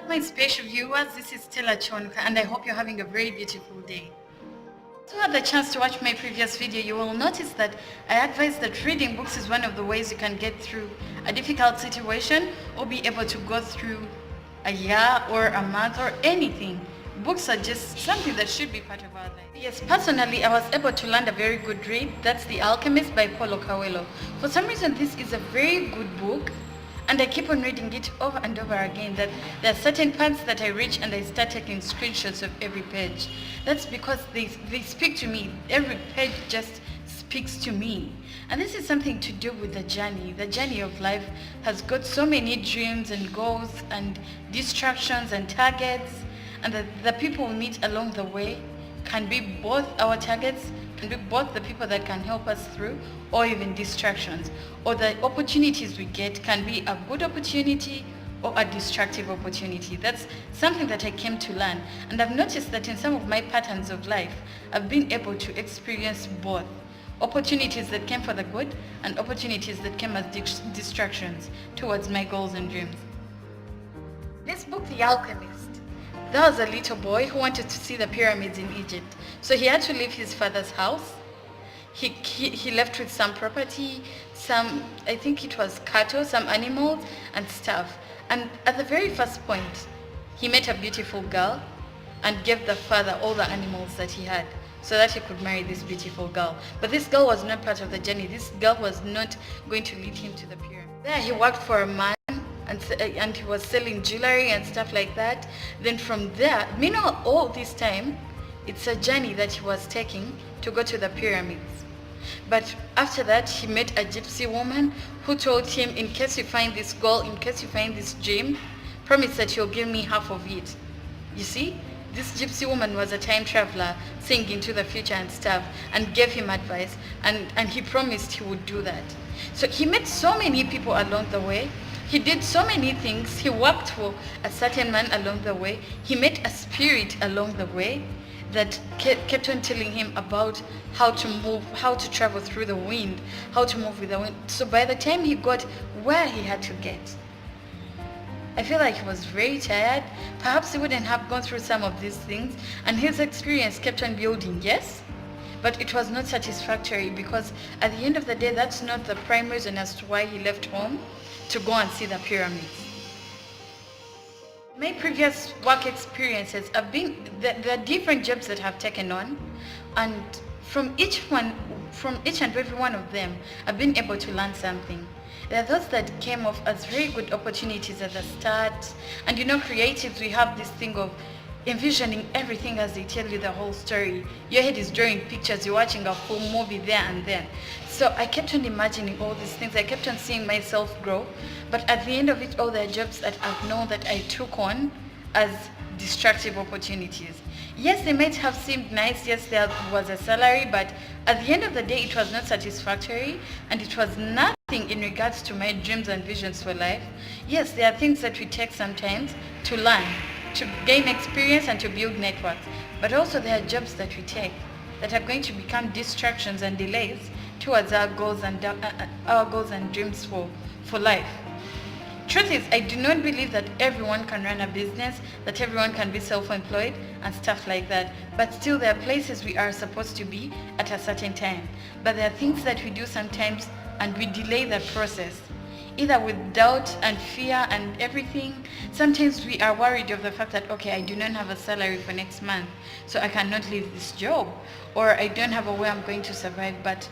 My special viewers, this is Stella Chonka and I hope you're having a very beautiful day. If you had the chance to watch my previous video, you will notice that I advise that reading books is one of the ways you can get through a difficult situation or be able to go through a year or a month or anything. Books are just something that should be part of our life. Yes, personally, I was able to land a very good read. That's The Alchemist by Paulo Coelho. For some reason, this is a very good book. And I keep on reading it over and over again, that there are certain parts that I reach and I start taking screenshots of every page. That's because they speak to me. Every page just speaks to me. And this is something to do with the journey. The journey of life has got so many dreams and goals and distractions and targets. And the people we meet along the way can be both our targets, can be both the people that can help us through, or even distractions. Or the opportunities we get can be a good opportunity or a destructive opportunity. That's something that I came to learn. And I've noticed that in some of my patterns of life, I've been able to experience both. Opportunities that came for the good and opportunities that came as distractions towards my goals and dreams. This book, The Alchemist, there was a little boy who wanted to see the pyramids in Egypt. So he had to leave his father's house. He left with some property, I think it was cattle, some animals and stuff. And at the very first point, he met a beautiful girl and gave the father all the animals that he had so that he could marry this beautiful girl. But this girl was not part of the journey. This girl was not going to lead him to the pyramid. There he worked for a man and he was selling jewelry and stuff like that. Then from there, meanwhile, all this time, it's a journey that he was taking to go to the pyramids. But after that, he met a gypsy woman who told him, in case you find this gold, in case you find this gem, promise that you'll give me half of it. You see, this gypsy woman was a time traveler, seeing into the future and stuff, and gave him advice, and he promised he would do that. So he met so many people along the way. He did so many things. He worked for a certain man along the way. He met a spirit along the way that kept on telling him about how to move, how to travel through the wind, how to move with the wind. So by the time he got where he had to get, I feel like he was very tired. Perhaps he wouldn't have gone through some of these things, and his experience kept on building, yes, but it was not satisfactory, because at the end of the day, that's not the prime reason as to why he left home to go and see the pyramids. My previous work experiences have been, there are different jobs that I've taken on, and from each and every one of them, I've been able to learn something. There are those that came off as very good opportunities at the start, and you know, creatives, we have this thing of envisioning everything as they tell you the whole story. Your head is drawing pictures, you're watching a full movie there and then. So I kept on imagining all these things. I kept on seeing myself grow. But at the end of it all, there are jobs that I've known that I took on as destructive opportunities. Yes, they might have seemed nice. Yes, there was a salary, but at the end of the day, it was not satisfactory, and it was nothing in regards to my dreams and visions for life. Yes, there are things that we take sometimes to learn, to gain experience and to build networks. But also there are jobs that we take that are going to become distractions and delays towards our goals and dreams for life. Truth is, I do not believe that everyone can run a business, that everyone can be self-employed and stuff like that. But still, there are places we are supposed to be at a certain time. But there are things that we do sometimes and we delay the process, either with doubt and fear and everything. Sometimes we are worried of the fact that, okay, I do not have a salary for next month, so I cannot leave this job, or I don't have a way I'm going to survive. But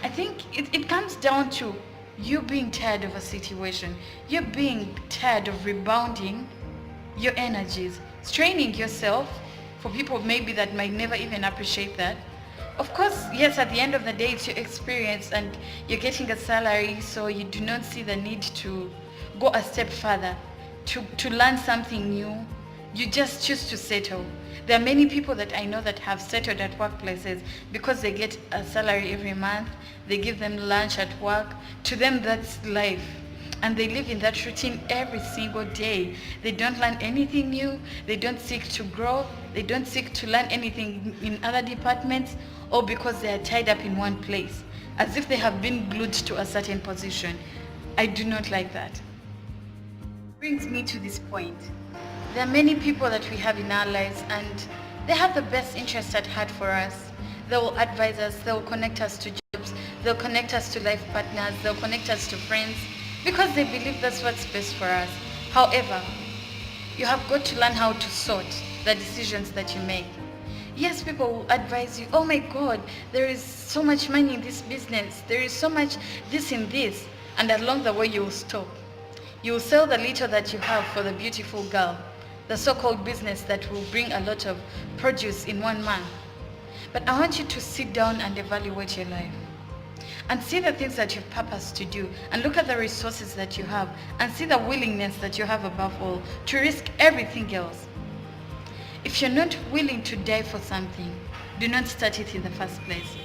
I think it comes down to you being tired of a situation, you being tired of rebounding your energies, straining yourself for people maybe that might never even appreciate that. Of course, yes, at the end of the day, it's your experience and you're getting a salary, so you do not see the need to go a step further, to learn something new. You just choose to settle. There are many people that I know that have settled at workplaces because they get a salary every month, they give them lunch at work. To them, that's life. And they live in that routine every single day. They don't learn anything new. They don't seek to grow. They don't seek to learn anything in other departments, or because they are tied up in one place, as if they have been glued to a certain position. I do not like that. Brings me to this point. There are many people that we have in our lives, and they have the best interest at heart for us. They will advise us, they will connect us to jobs, they'll connect us to life partners, they'll connect us to friends, because they believe that's what's best for us. However, you have got to learn how to sort the decisions that you make. Yes, people will advise you, oh my God, there is so much money in this business, there is so much this in this, and along the way you will stop. You will sell the little that you have for the beautiful girl, the so-called business that will bring a lot of produce in one month. But I want you to sit down and evaluate your life and see the things that you've purposed to do, and look at the resources that you have, and see the willingness that you have above all to risk everything else. If you're not willing to die for something, do not start it in the first place.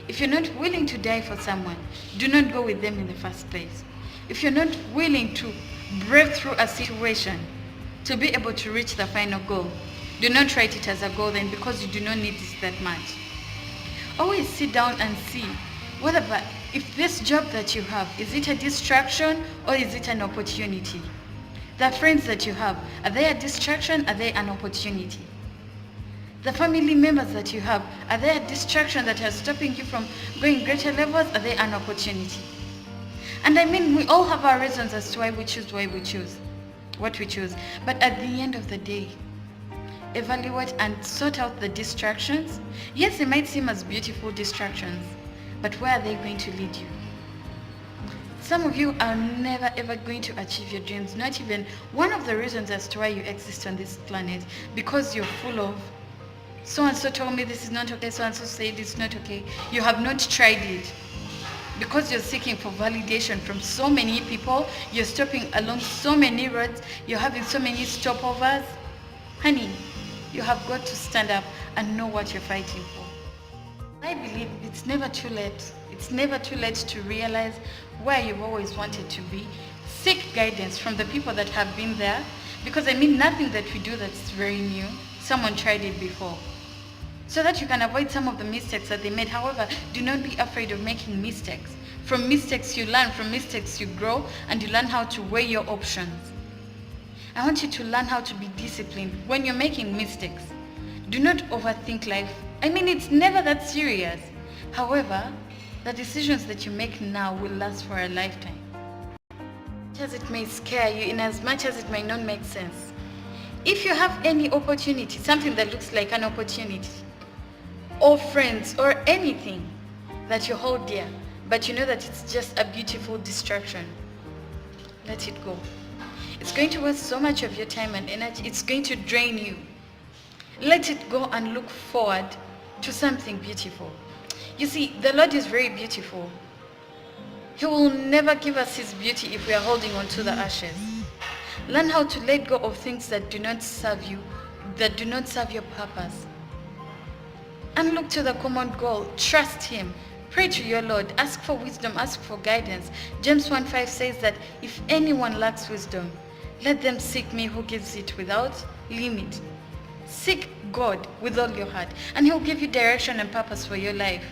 If you're not willing to die for someone, do not go with them in the first place. If you're not willing to break through a situation to be able to reach the final goal, do not write it as a goal then, because you do not need it that much. Always sit down and see if this job that you have, is it a distraction or is it an opportunity? The friends that you have, are they a distraction? Are they an opportunity? The family members that you have, are they a distraction that are stopping you from going greater levels? Are they an opportunity? And I mean, we all have our reasons as to why we choose what we choose. But at the end of the day, evaluate and sort out the distractions. Yes, they might seem as beautiful distractions, but where are they going to lead you? Some of you are never ever going to achieve your dreams, not even one of the reasons as to why you exist on this planet, because you're full of so-and-so told me this is not okay, so-and-so said it's not okay. You have not tried it. Because you're seeking for validation from so many people, you're stopping along so many roads, you're having so many stopovers. Honey, you have got to stand up and know what you're fighting for. I believe it's never too late. It's never too late to realize where you've always wanted to be. Seek guidance from the people that have been there, because I mean, nothing that we do that's very new, someone tried it before, so that you can avoid some of the mistakes that they made. However, do not be afraid of making mistakes. From mistakes you learn, from mistakes you grow, and you learn how to weigh your options. I want you to learn how to be disciplined when you're making mistakes. Do not overthink life. I mean, it's never that serious. However, the decisions that you make now will last for a lifetime. As much as it may scare you, in as much as it may not make sense, if you have any opportunity, something that looks like an opportunity, or friends, or anything that you hold dear, but you know that it's just a beautiful distraction, let it go. It's going to waste so much of your time and energy. It's going to drain you. Let it go and look forward to something beautiful. You see, the Lord is very beautiful. He will never give us his beauty if we are holding on to the ashes. Learn how to let go of things that do not serve you, that do not serve your purpose. And look to the common goal. Trust him. Pray to your Lord. Ask for wisdom. Ask for guidance. James 1:5 says that if anyone lacks wisdom, let them seek me who gives it without limit. Seek God with all your heart, and he'll give you direction and purpose for your life.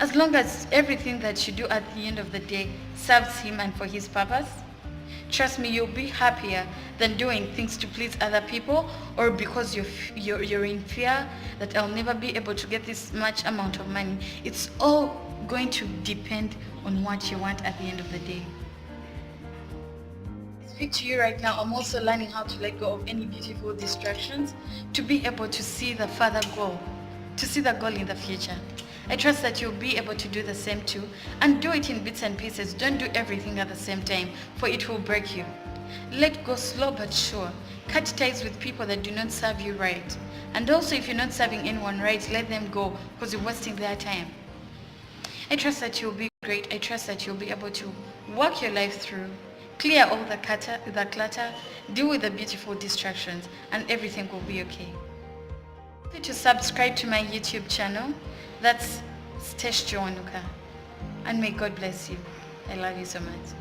As long as everything that you do at the end of the day serves him and for his purpose, trust me, you'll be happier than doing things to please other people, or because you're in fear that I'll never be able to get this much amount of money. It's all going to depend on what you want at the end of the day. I speak to you right now. I'm also learning how to let go of any beautiful distractions to be able to see the further goal, to see the goal in the future. I trust that you'll be able to do the same too, and do it in bits and pieces. Don't do everything at the same time, for it will break you. Let go slow but sure. Cut ties with people that do not serve you right. And also, if you're not serving anyone right, let them go, because you're wasting their time. I trust that you'll be great. I trust that you'll be able to work your life through, clear all the clutter, deal with the beautiful distractions, and everything will be okay. To subscribe to my YouTube channel. That's Stesh Joanuka. And may God bless you. I love you so much.